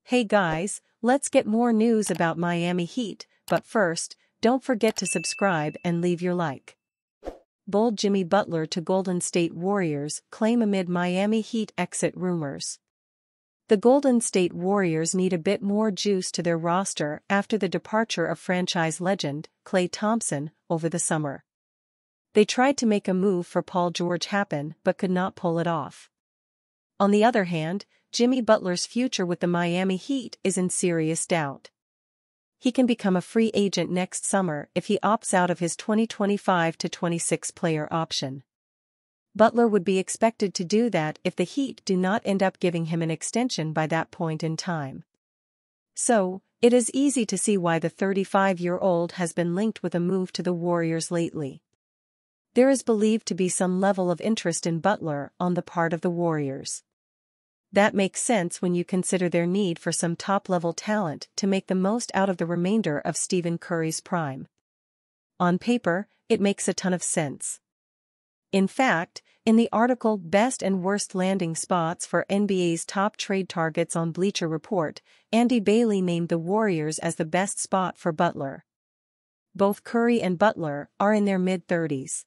Hey guys, let's get more news about Miami Heat, but first, don't forget to subscribe and leave your like. Bold Jimmy Butler to Golden State Warriors claim amid Miami Heat exit rumors. The Golden State Warriors need a bit more juice to their roster after the departure of franchise legend, Klay Thompson, over the summer. They tried to make a move for Paul George happen but could not pull it off. On the other hand, Jimmy Butler's future with the Miami Heat is in serious doubt. He can become a free agent next summer if he opts out of his 2025-26 player option. Butler would be expected to do that if the Heat do not end up giving him an extension by that point in time. So, it is easy to see why the 35-year-old has been linked with a move to the Warriors lately. There is believed to be some level of interest in Butler on the part of the Warriors. That makes sense when you consider their need for some top-level talent to make the most out of the remainder of Stephen Curry's prime. On paper, it makes a ton of sense. In fact, in the article Best and Worst Landing Spots for NBA's Top Trade Targets on Bleacher Report, Andy Bailey named the Warriors as the best spot for Butler. Both Curry and Butler are in their mid-30s.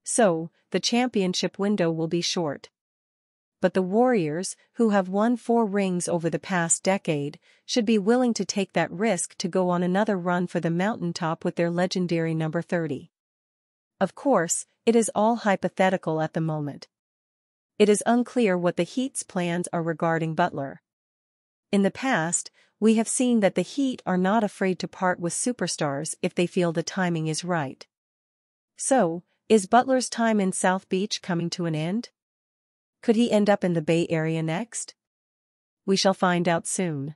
So, the championship window will be short. But the Warriors, who have won 4 rings over the past decade, should be willing to take that risk to go on another run for the mountaintop with their legendary number 30. Of course, it is all hypothetical at the moment. It is unclear what the Heat's plans are regarding Butler. In the past, we have seen that the Heat are not afraid to part with superstars if they feel the timing is right. So, is Butler's time in South Beach coming to an end? Could he end up in the Bay Area next? We shall find out soon.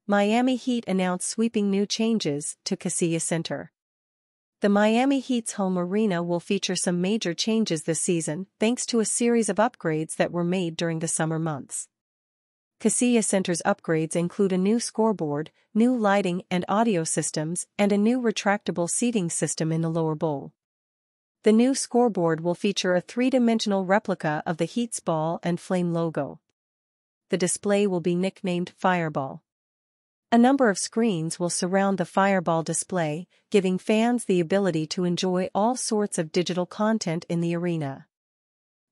Miami Heat announced sweeping new changes to Kaseya Center. The Miami Heat's home arena will feature some major changes this season thanks to a series of upgrades that were made during the summer months. Kaseya Center's upgrades include a new scoreboard, new lighting and audio systems, and a new retractable seating system in the lower bowl. The new scoreboard will feature a 3-dimensional replica of the Heat's ball and flame logo. The display will be nicknamed Fireball. A number of screens will surround the Fireball display, giving fans the ability to enjoy all sorts of digital content in the arena.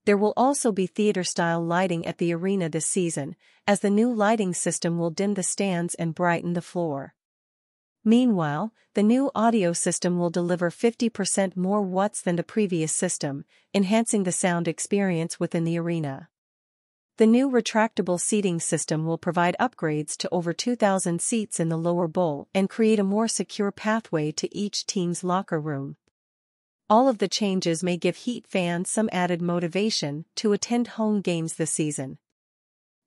There will also be theater-style lighting at the arena this season, as the new lighting system will dim the stands and brighten the floor. Meanwhile, the new audio system will deliver 50% more watts than the previous system, enhancing the sound experience within the arena. The new retractable seating system will provide upgrades to over 2,000 seats in the lower bowl and create a more secure pathway to each team's locker room. All of the changes may give Heat fans some added motivation to attend home games this season.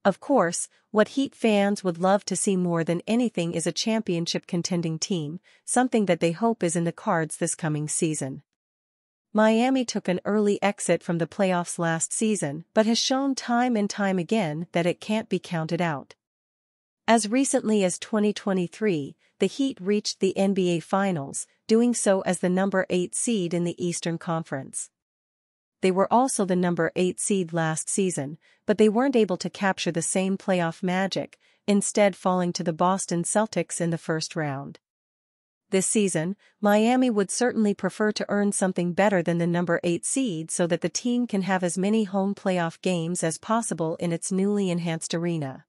Of course, what Heat fans would love to see more than anything is a championship contending team, something that they hope is in the cards this coming season. Miami took an early exit from the playoffs last season but has shown time and time again that it can't be counted out. As recently as 2023, the Heat reached the NBA Finals, doing so as the number 8 seed in the Eastern Conference. They were also the number 8 seed last season, but they weren't able to capture the same playoff magic, instead falling to the Boston Celtics in the first round. This season, Miami would certainly prefer to earn something better than the number 8 seed so that the team can have as many home playoff games as possible in its newly enhanced arena.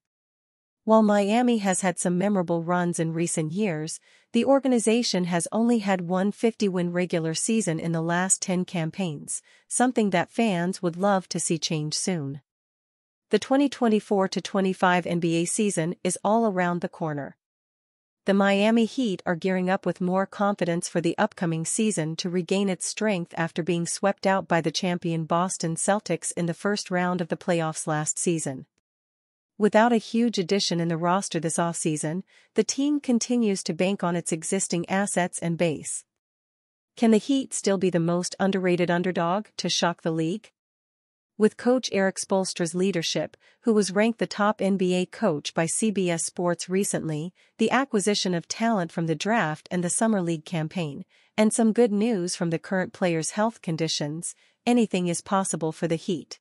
While Miami has had some memorable runs in recent years, the organization has only had one 50-win regular season in the last 10 campaigns, something that fans would love to see change soon. The 2024-25 NBA season is all around the corner. The Miami Heat are gearing up with more confidence for the upcoming season to regain its strength after being swept out by the champion Boston Celtics in the first round of the playoffs last season. Without a huge addition in the roster this offseason, the team continues to bank on its existing assets and base. Can the Heat still be the most underrated underdog to shock the league? With coach Eric Spoelstra's leadership, who was ranked the top NBA coach by CBS Sports recently, the acquisition of talent from the draft and the Summer League campaign, and some good news from the current players' health conditions, anything is possible for the Heat.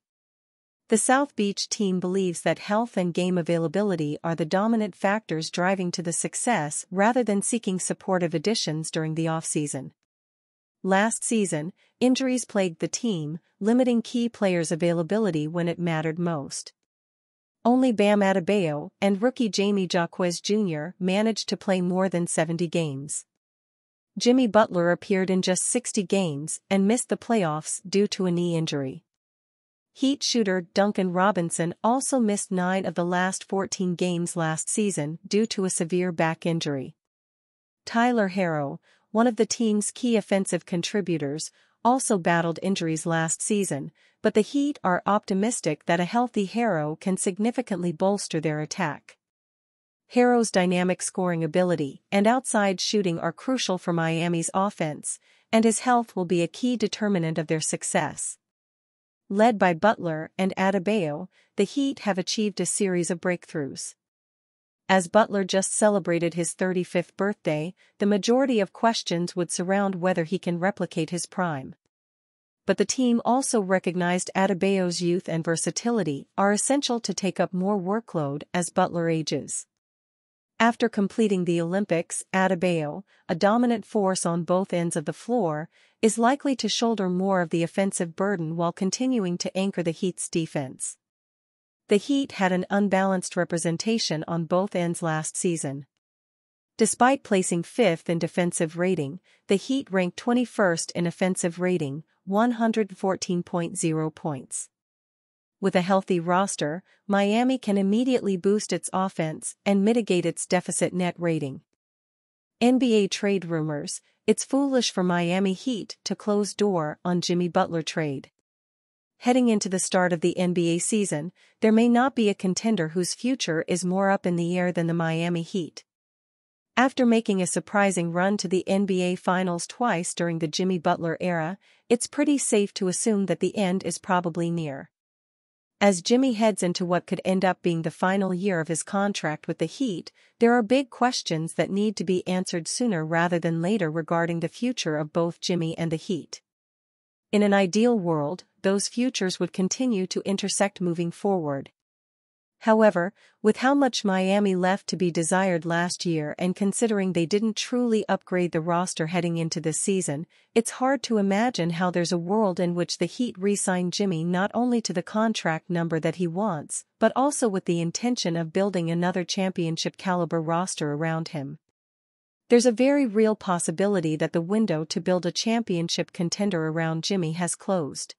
The South Beach team believes that health and game availability are the dominant factors driving to the success rather than seeking supportive additions during the offseason. Last season, injuries plagued the team, limiting key players' availability when it mattered most. Only Bam Adebayo and rookie Jamie Jaquez Jr. managed to play more than 70 games. Jimmy Butler appeared in just 60 games and missed the playoffs due to a knee injury. Heat shooter Duncan Robinson also missed 9 of the last 14 games last season due to a severe back injury. Tyler Herro, one of the team's key offensive contributors, also battled injuries last season, but the Heat are optimistic that a healthy Herro can significantly bolster their attack. Herro's dynamic scoring ability and outside shooting are crucial for Miami's offense, and his health will be a key determinant of their success. Led by Butler and Adebayo, the Heat have achieved a series of breakthroughs. As Butler just celebrated his 35th birthday, the majority of questions would surround whether he can replicate his prime. But the team also recognized Adebayo's youth and versatility are essential to take up more workload as Butler ages. After completing the Olympics, Adebayo, a dominant force on both ends of the floor, is likely to shoulder more of the offensive burden while continuing to anchor the Heat's defense. The Heat had an unbalanced representation on both ends last season. Despite placing 5th in defensive rating, the Heat ranked 21st in offensive rating, 114.0 points. With a healthy roster, Miami can immediately boost its offense and mitigate its deficit net rating. NBA trade rumors: it's foolish for Miami Heat to close door on Jimmy Butler trade. Heading into the start of the NBA season, there may not be a contender whose future is more up in the air than the Miami Heat. After making a surprising run to the NBA Finals twice during the Jimmy Butler era, it's pretty safe to assume that the end is probably near. As Jimmy heads into what could end up being the final year of his contract with the Heat, there are big questions that need to be answered sooner rather than later regarding the future of both Jimmy and the Heat. In an ideal world, those futures would continue to intersect moving forward. However, with how much Miami left to be desired last year and considering they didn't truly upgrade the roster heading into this season, it's hard to imagine how there's a world in which the Heat re-sign Jimmy not only to the contract number that he wants, but also with the intention of building another championship-caliber roster around him. There's a very real possibility that the window to build a championship contender around Jimmy has closed.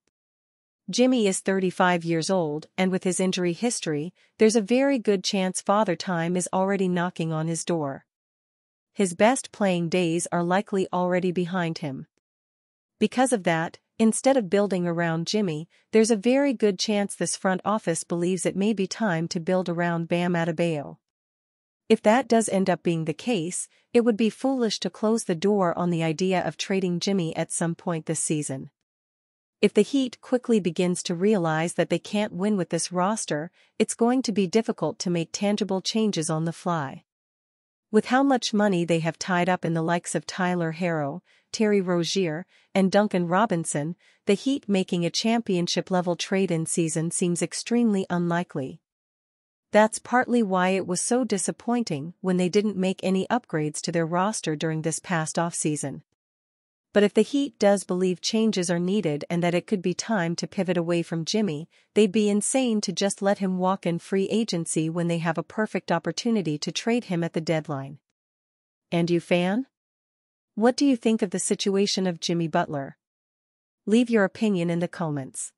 Jimmy is 35 years old, and with his injury history, there's a very good chance Father Time is already knocking on his door. His best playing days are likely already behind him. Because of that, instead of building around Jimmy, there's a very good chance this front office believes it may be time to build around Bam Adebayo. If that does end up being the case, it would be foolish to close the door on the idea of trading Jimmy at some point this season. If the Heat quickly begins to realize that they can't win with this roster, it's going to be difficult to make tangible changes on the fly. With how much money they have tied up in the likes of Tyler Herro, Terry Rozier, and Duncan Robinson, the Heat making a championship-level trade-in season seems extremely unlikely. That's partly why it was so disappointing when they didn't make any upgrades to their roster during this past offseason. But if the Heat does believe changes are needed and that it could be time to pivot away from Jimmy, they'd be insane to just let him walk in free agency when they have a perfect opportunity to trade him at the deadline. And you, fan? What do you think of the situation of Jimmy Butler? Leave your opinion in the comments.